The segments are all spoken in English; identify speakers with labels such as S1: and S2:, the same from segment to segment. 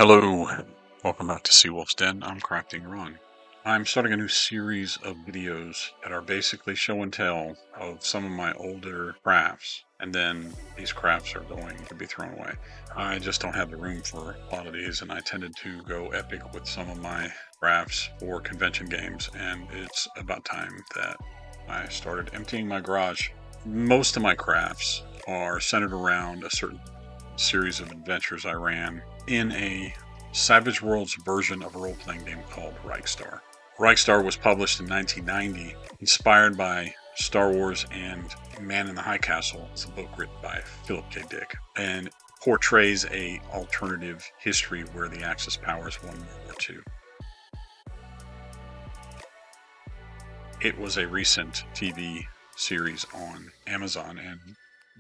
S1: Hello, welcome back to Seawolf's Den. I'm Crafting Ron. I'm starting a new series of videos that are basically show and tell of some of my older crafts, and then these crafts are going to be thrown away. I just don't have the room for a lot of these, and I tended to go epic with some of my crafts for convention games, and it's about time that I started emptying my garage. Most of my crafts are centered around a certain series of adventures I ran in a Savage Worlds version of a role-playing game called Reich Star. Reich Star was published in 1990, inspired by Star Wars and Man in the High Castle. It's a book written by Philip K. Dick, and portrays a alternative history where the Axis powers won World War II. It was a recent TV series on Amazon, and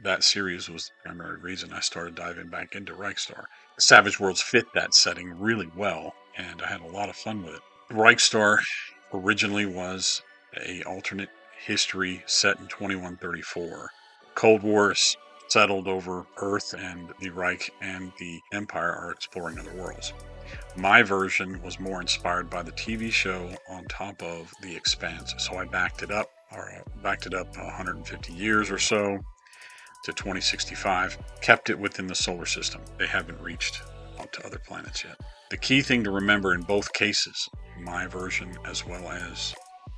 S1: that series was the primary reason I started diving back into Reich Star. Savage Worlds fit that setting really well, and I had a lot of fun with it. Reich Star originally was a alternate history set in 2134. Cold War settled over Earth, and the Reich and the Empire are exploring other worlds. My version was more inspired by the TV show on top of The Expanse, so I backed it up 150 years or so to 2065, kept it within the solar system. They haven't reached out to other planets yet. The key thing to remember in both cases, my version as well as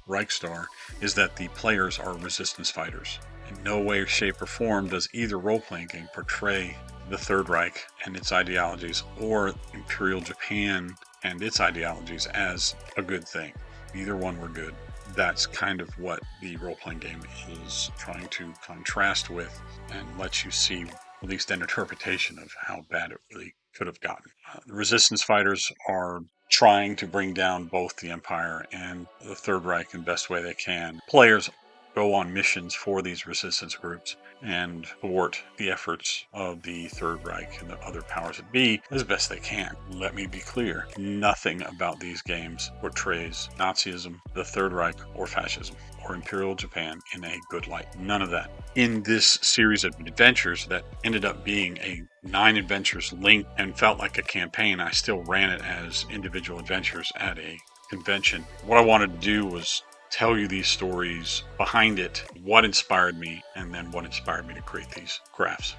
S1: Reich Star, is that the players are resistance fighters. In no way, shape, or form does either role-playing game portray the Third Reich and its ideologies, or Imperial Japan and its ideologies, as a good thing. Neither one were good. That's kind of what the role-playing game is trying to contrast with, and let you see at least an interpretation of how bad it really could have gotten. The resistance fighters are trying to bring down both the Empire and the Third Reich in the best way they can. Players go on missions for these resistance groups and thwart the efforts of the Third Reich and the other powers that be as best they can. Let me be clear, nothing about these games portrays Nazism, the Third Reich, or fascism, or Imperial Japan in a good light. None of that. In this series of adventures that ended up being a 9 adventures linked and felt like a campaign, I still ran it as individual adventures at a convention. What I wanted to do was tell you these stories behind it, what inspired me, and then what inspired me to create these crafts.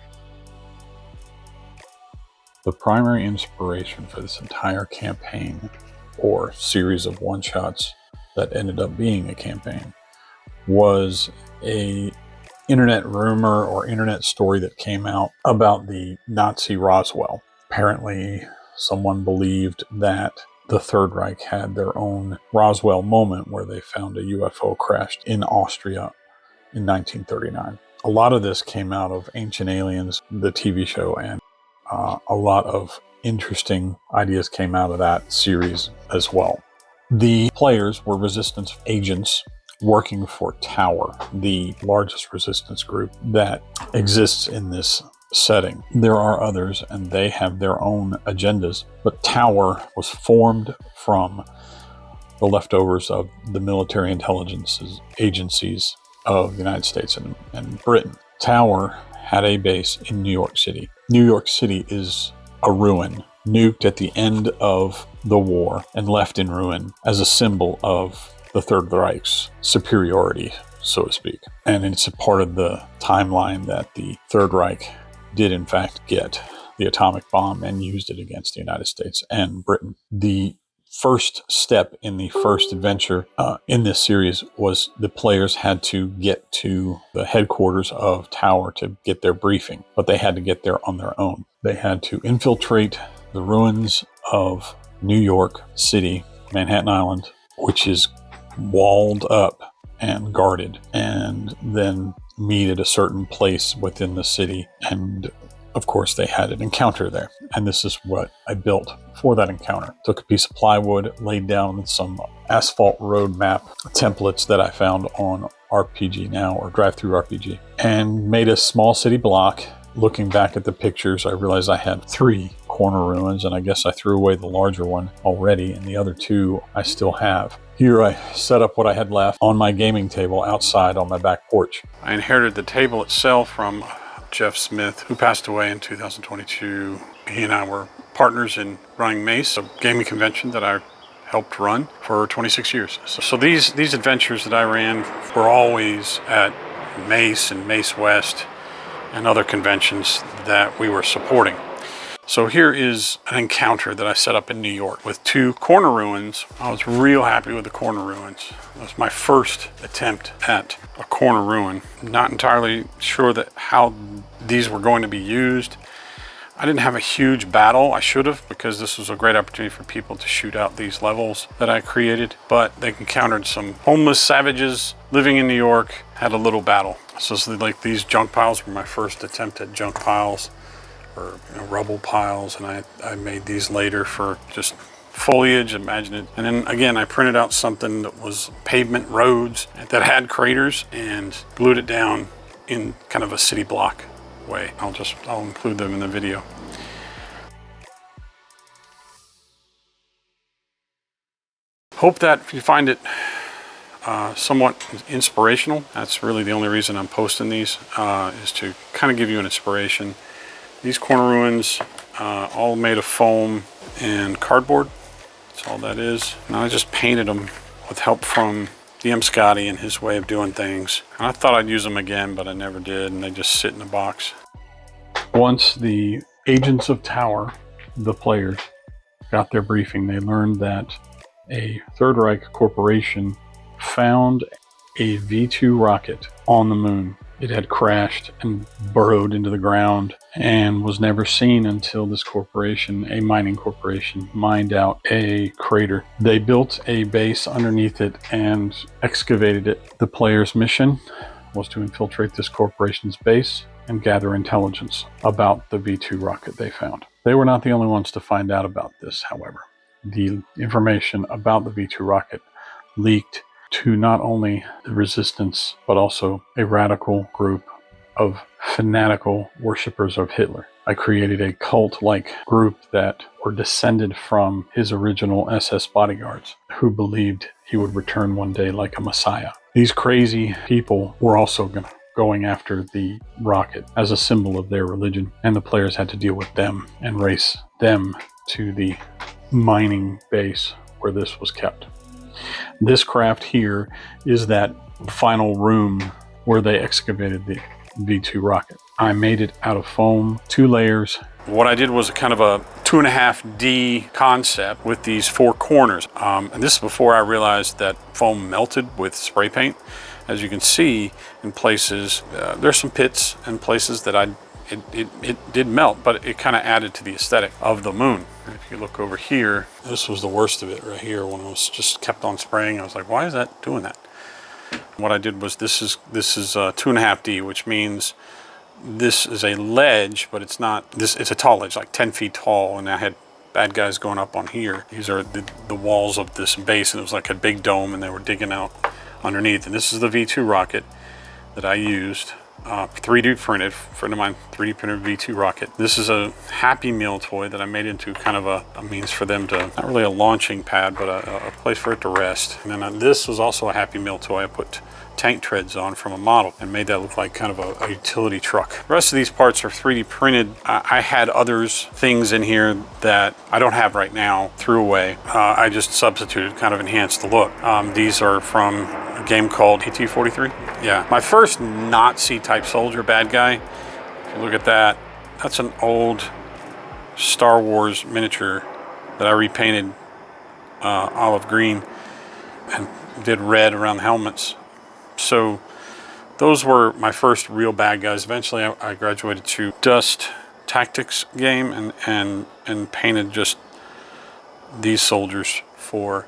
S1: The primary inspiration for this entire campaign, or series of one-shots that ended up being a campaign, was a internet rumor or internet story that came out about the Nazi Roswell. Apparently, someone believed that the Third Reich had their own Roswell moment where they found a UFO crashed in Austria in 1939. A lot of this came out of Ancient Aliens, the TV show, and a lot of interesting ideas came out of that series as well. The players were resistance agents working for Tower, the largest resistance group that exists in this setting. There are others, and they have their own agendas, but Tower was formed from the leftovers of the military intelligence agencies of the United States and Britain. Tower had a base in New York City. New York City is a ruin, nuked at the end of the war and left in ruin as a symbol of the Third Reich's superiority, so to speak. And it's a part of the timeline that the Third Reich did in fact get the atomic bomb and used it against the United States and Britain. The first step in the first adventure in this series was the players had to get to the headquarters of Tower to get their briefing, but they had to get there on their own. They had to infiltrate the ruins of New York City, Manhattan Island, which is walled up and guarded, and then meet at a certain place within the city. And of course they had an encounter there, and this is what I built for that encounter. Took a piece of plywood, laid down some asphalt road map templates that I found on RPG Now, or Drive Through RPG, and made a small city block. Looking back at the pictures, I realized I had 3 corner ruins, and I guess I threw away the larger one already, and the other 2 I still have. Here I set up what I had left on my gaming table outside on my back porch. I inherited the table itself from Jeff Smith, who passed away in 2022. He and I were partners in running Mace, a gaming convention that I helped run for 26 years. So these adventures that I ran were always at Mace and Mace West and other conventions that we were supporting. So here is an encounter that I set up in New York with 2 corner ruins. I was real happy with the corner ruins. It was my first attempt at a corner ruin. Not entirely sure that how these were going to be used. I didn't have a huge battle. I should have, because this was a great opportunity for people to shoot out these levels that I created. But they encountered some homeless savages living in New York, had a little battle. So like these junk piles were my first attempt at junk piles, or rubble piles, and I made these later for just foliage, imagine it. And then again, I printed out something that was pavement roads that had craters and glued it down in kind of a city block way. I'll include them in the video. Hope that you find it somewhat inspirational. That's really the only reason I'm posting these, is to kind of give you an inspiration. These corner ruins, all made of foam and cardboard. That's all that is. And I just painted them with help from DM Scotty and his way of doing things. And I thought I'd use them again, but I never did, and they just sit in a box. Once the agents of Tower, the players, got their briefing, they learned that a Third Reich corporation found a V2 rocket on the moon. It had crashed and burrowed into the ground and was never seen until this corporation, a mining corporation, mined out a crater. They built a base underneath it and excavated it. The player's mission was to infiltrate this corporation's base and gather intelligence about the V2 rocket they found. They were not the only ones to find out about this, however. The information about the V2 rocket leaked to not only the resistance, but also a radical group of fanatical worshippers of Hitler. I created a cult-like group that were descended from his original SS bodyguards, who believed he would return one day like a messiah. These crazy people were also going after the rocket as a symbol of their religion, and the players had to deal with them and race them to the mining base where this was kept. This craft here is that final room where they excavated the V2 rocket. I made it out of foam, 2 layers. What I did was a kind of a 2.5D concept with these 4 corners. And this is before I realized that foam melted with spray paint. As you can see, in places, there's some pits and places that it did melt, but it kind of added to the aesthetic of the moon. If you look over here, this was the worst of it right here when it was just kept on spraying. I was like, why is that doing that? What I did was this is 2.5D, which means this is a ledge, but it's not this. It's a tall ledge, like 10 feet tall, and I had bad guys going up on here. These are the walls of this base, and it was like a big dome, and they were digging out underneath. And this is the V2 rocket that I used. 3D printed, friend of mine 3D printed V2 rocket. This is a Happy Meal toy that I made into kind of a means for them to, not really a launching pad, but a place for it to rest. And then this was also a Happy Meal toy. I put tank treads on from a model and made that look like kind of a utility truck. The rest of these parts are 3D printed. I had things in here that I don't have right now, threw away. I just substituted, kind of enhanced the look. These are from a game called AT-43. Yeah, my first Nazi type soldier bad guy. If you look at that, that's an old Star Wars miniature that I repainted olive green and did red around the helmets. So those were my first real bad guys. Eventually I graduated to Dust Tactics game and painted just these soldiers for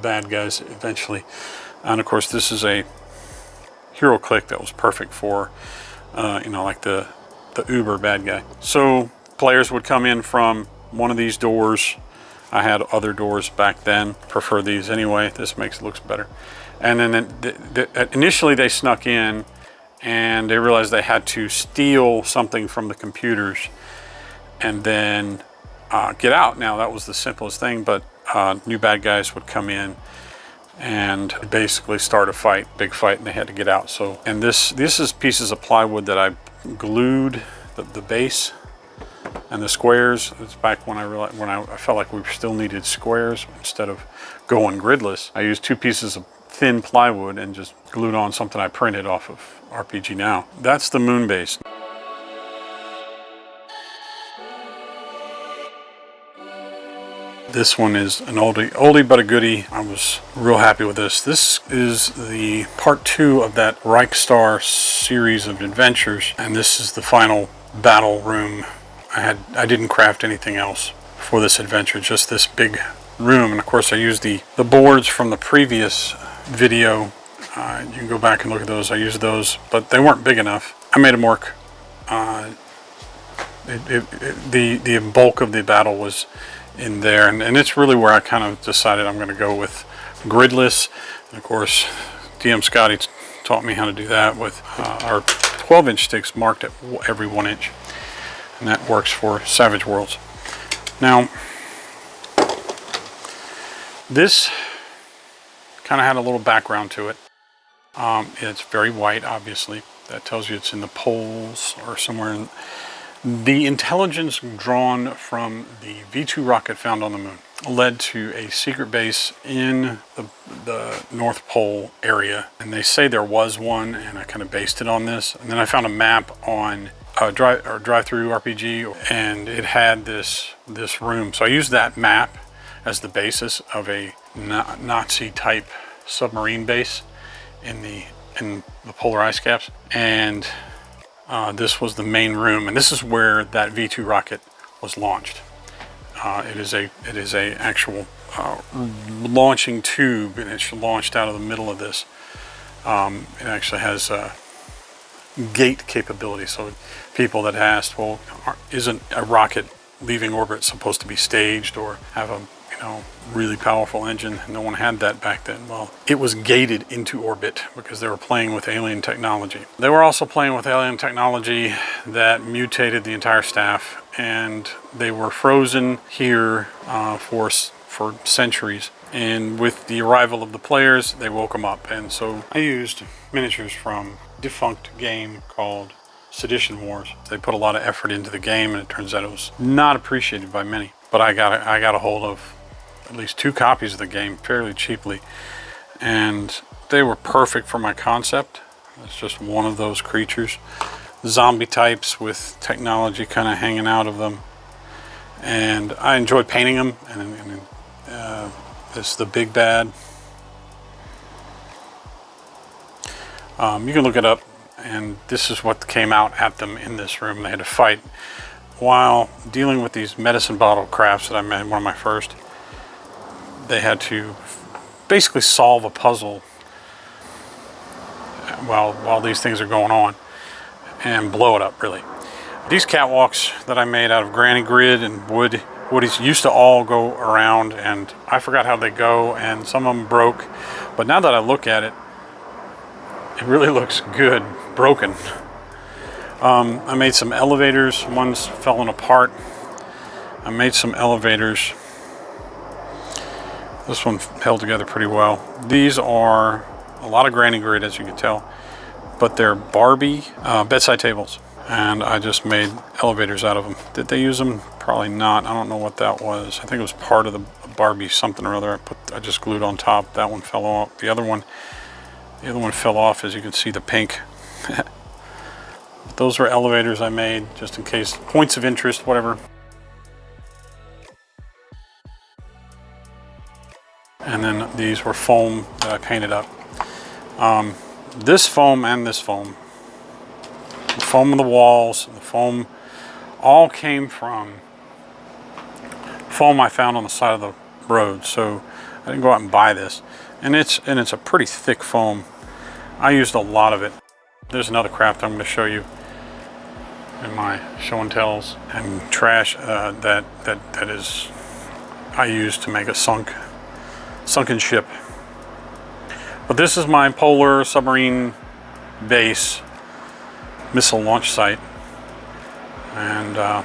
S1: bad guys eventually. And of course this is a hero click that was perfect for like the uber bad guy. So players would come in from one of these doors. I had other doors back then, prefer these anyway. This looks better. And then initially they snuck in and they realized they had to steal something from the computers and then get out. Now that was the simplest thing, but new bad guys would come in and basically start a fight, big fight, and they had to get out. So, and this is pieces of plywood that I glued the base And the squares, it's back when I realized, when I felt like we still needed squares instead of going gridless. I used 2 pieces of thin plywood and just glued on something I printed off of RPG Now. That's the moon base. This one is an oldie but a goodie. I was real happy with this. This is the part 2 of that Reich Star series of adventures, and this is the final battle room. I didn't craft anything else for this adventure, just this big room. And of course I used the boards from the previous video. You can go back and look at those. I used those, but they weren't big enough. I made them work. The bulk of the battle was in there, and it's really where I kind of decided I'm going to go with gridless. And of course DM Scotty taught me how to do that with our 12-inch sticks marked at every 1 inch, and that works for Savage Worlds. Now this kind of had a little background to it. It's very white, obviously. That tells you it's in the poles or somewhere in the intelligence drawn from the V2 rocket found on the moon led to a secret base in the North Pole area. And they say there was one, and I kind of based it on this. And then I found a map on Drive-Thru RPG, and it had this room. So I used that map as the basis of a Nazi type submarine base in the polar ice caps. And this was the main room, and this is where that V2 rocket was launched. It is a actual launching tube, and it's launched out of the middle of this. It actually has gate capability. So people that asked, well, isn't a rocket leaving orbit supposed to be staged or have a really powerful engine? No one had that back then. Well, it was gated into orbit because they were playing with alien technology. They were also playing with alien technology that mutated the entire staff, and they were frozen here for centuries. And with the arrival of the players, they woke them up. And so I used miniatures from a defunct game called Sedition Wars. They put a lot of effort into the game, and it turns out it was not appreciated by many. But I got a hold of at least 2 copies of the game fairly cheaply, and they were perfect for my concept. It's just one of those creatures, zombie types with technology kind of hanging out of them, and I enjoyed painting them. And this is the big bad. You can look it up, and this is what came out at them in this room. They had to fight while dealing with these medicine bottle crafts that I made, one of my first. They had to basically solve a puzzle while these things are going on and blow it up, really. These catwalks that I made out of granny grid and woodies used to all go around, and I forgot how they go, and some of them broke. But now that I look at it, it really looks good broken. I made some elevators. One's falling apart. I made some elevators. This one held together pretty well. These are a lot of granny grid, as you can tell, but they're Barbie bedside tables, and I just made elevators out of them. Did they use them? Probably not. I don't know what that was. I think it was part of the Barbie something or other. I just glued on top. That one fell off. The other one fell off, as you can see, the pink. Those were elevators I made just in case, points of interest, whatever. And then these were foam that I painted up. This foam and this foam, the foam of the walls, the foam, all came from foam I found on the side of the road. So I didn't go out and buy this, and it's a pretty thick foam. I used a lot of it. There's another craft I'm going to show you in my show and tells, and trash that is I used to make a sunken ship. But this is my polar submarine base missile launch site, and I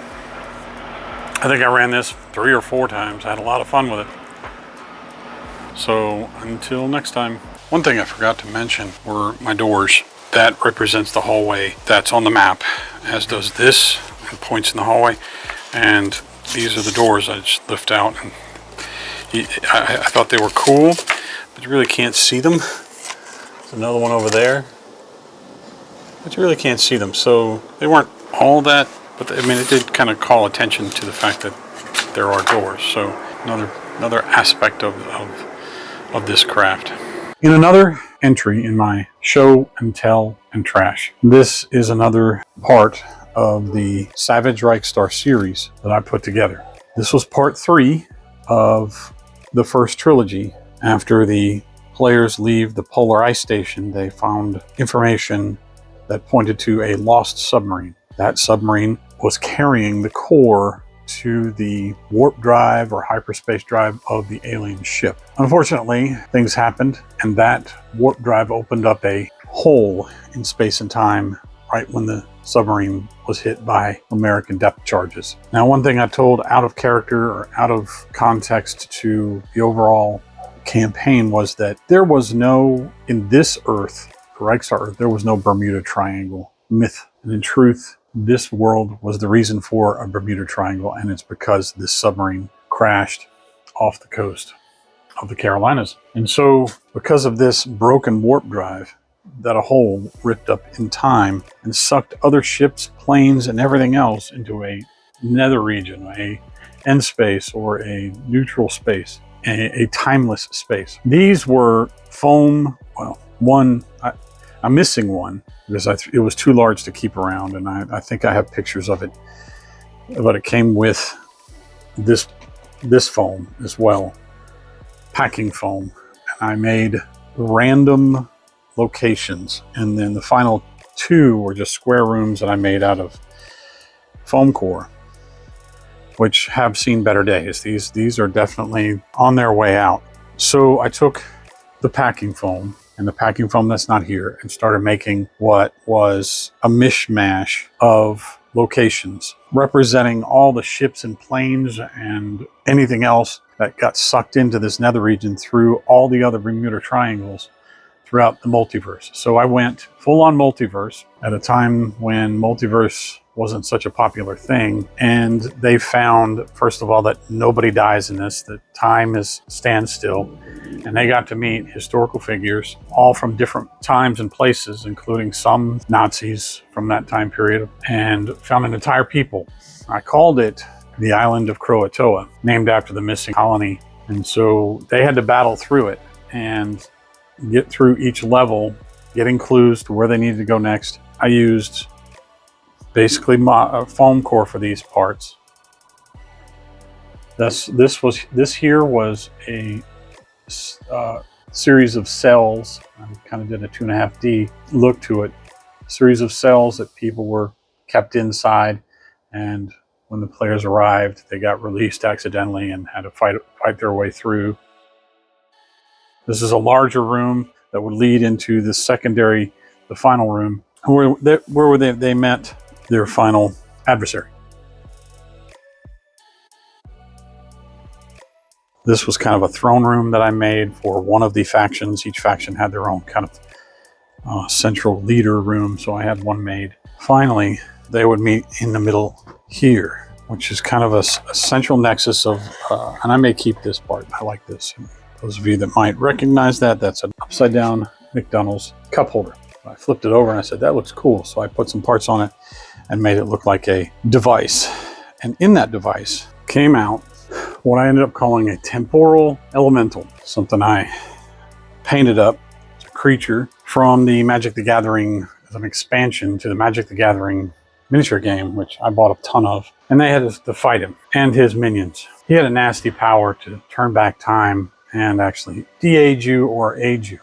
S1: think I ran this 3 or 4 times. I had a lot of fun with it. So until next time. One thing I forgot to mention were my doors. That represents the hallway that's on the map, as does this. It points in the hallway. And these are the doors I just lift out. And I thought they were cool, but you really can't see them. There's another one over there, but you really can't see them. So they weren't all that, but I mean, it did kind of call attention to the fact that there are doors. So another aspect of this craft. In another entry in my show and tell and trash, this is another part of the Savage Reich Star series that I put together. This was part 3 of the first trilogy. After the players leave the polar ice station, they found information that pointed to a lost submarine. That submarine was carrying the core to the warp drive or hyperspace drive of the alien ship. Unfortunately, things happened, and that warp drive opened up a hole in space and time right when the submarine was hit by American depth charges. Now, one thing I told out of character or out of context to the overall campaign was that there was no, in this Earth, Reich Star Earth, there was no Bermuda Triangle myth. And in truth, this world was the reason for a Bermuda Triangle, and it's because this submarine crashed off the coast of the Carolinas. And so, because of this broken warp drive, that a hole ripped up in time and sucked other ships, planes, and everything else into a nether region, a end space, or a neutral space, a timeless space. These were foam, well, I'm missing one because it was too large to keep around, and I think I have pictures of it, but it came with this foam as well, packing foam. And I made random locations, and then the final 2 were just square rooms that I made out of foam core, which have seen better days. These are definitely on their way out. So I took the packing foam and the packing foam that's not here and started making what was a mishmash of locations representing all the ships and planes and anything else that got sucked into this nether region through all the other Bermuda Triangles throughout the multiverse. So I went full on multiverse at a time when multiverse wasn't such a popular thing. And they found, first of all, that nobody dies in this, that time is standstill. And they got to meet historical figures, all from different times and places, including some Nazis from that time period, and found an entire people. I called it the island of Croatoa, named after the missing colony. And so they had to battle through it and get through each level, getting clues to where they needed to go next. I used basically my foam core for these parts. This here was a series of cells. I kind of did a 2.5D look to it. A series of cells that people were kept inside, and when the players arrived, they got released accidentally and had to fight their way through. This is a larger room that would lead into the final room, where they met their final adversary. This was kind of a throne room that I made for one of the factions. Each faction had their own kind of central leader room, so I had one made. Finally, they would meet in the middle here, which is kind of a central nexus of, and I may keep this part. I like this. Those of you that might recognize that, that's an upside down McDonald's cup holder. I flipped it over and I said, that looks cool. So I put some parts on it and made it look like a device. And in that device came out what I ended up calling a temporal elemental, something I painted up. It's a creature from the Magic the Gathering, as an expansion to the Magic the Gathering miniature game, which I bought a ton of. And they had to fight him and his minions. He had a nasty power to turn back time and actually de-age you or age you.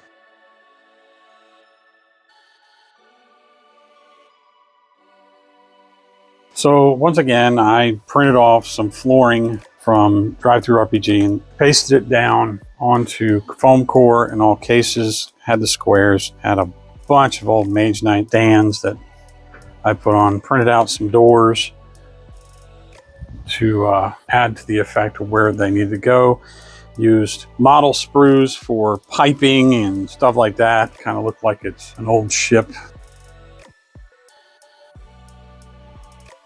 S1: So once again, I printed off some flooring from Drive-Thru RPG and pasted it down onto foam core in all cases, had the squares, had a bunch of old Mage Knight stands that I put on, printed out some doors to add to the effect of where they needed to go. Used model sprues for piping and stuff like that. Kind of looked like it's an old ship.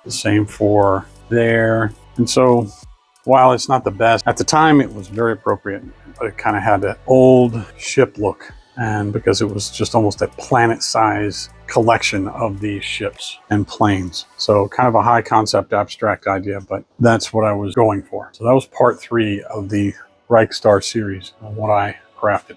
S1: The same for there. And so while it's not the best, at the time it was very appropriate, but it kind of had that old ship look. And because it was just almost a planet-size collection of these ships and planes. So kind of a high concept abstract idea, but that's what I was going for. So that was part 3 of the Reich Star series and what I crafted.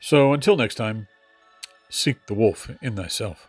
S1: So until next time, seek the wolf in thyself.